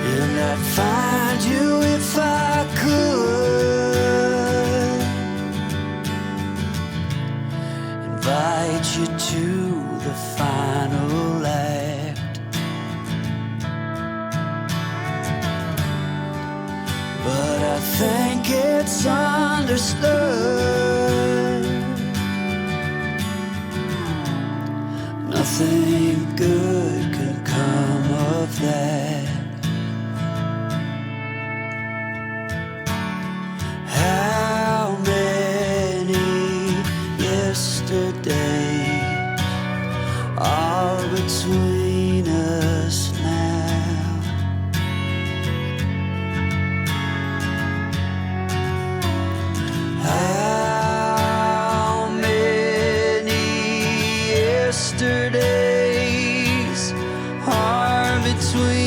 And I'd find you if I could, invite you to the final act. But I think it's understood nothing good can come of that. How many yesterdays are between us now? How many yesterdays are between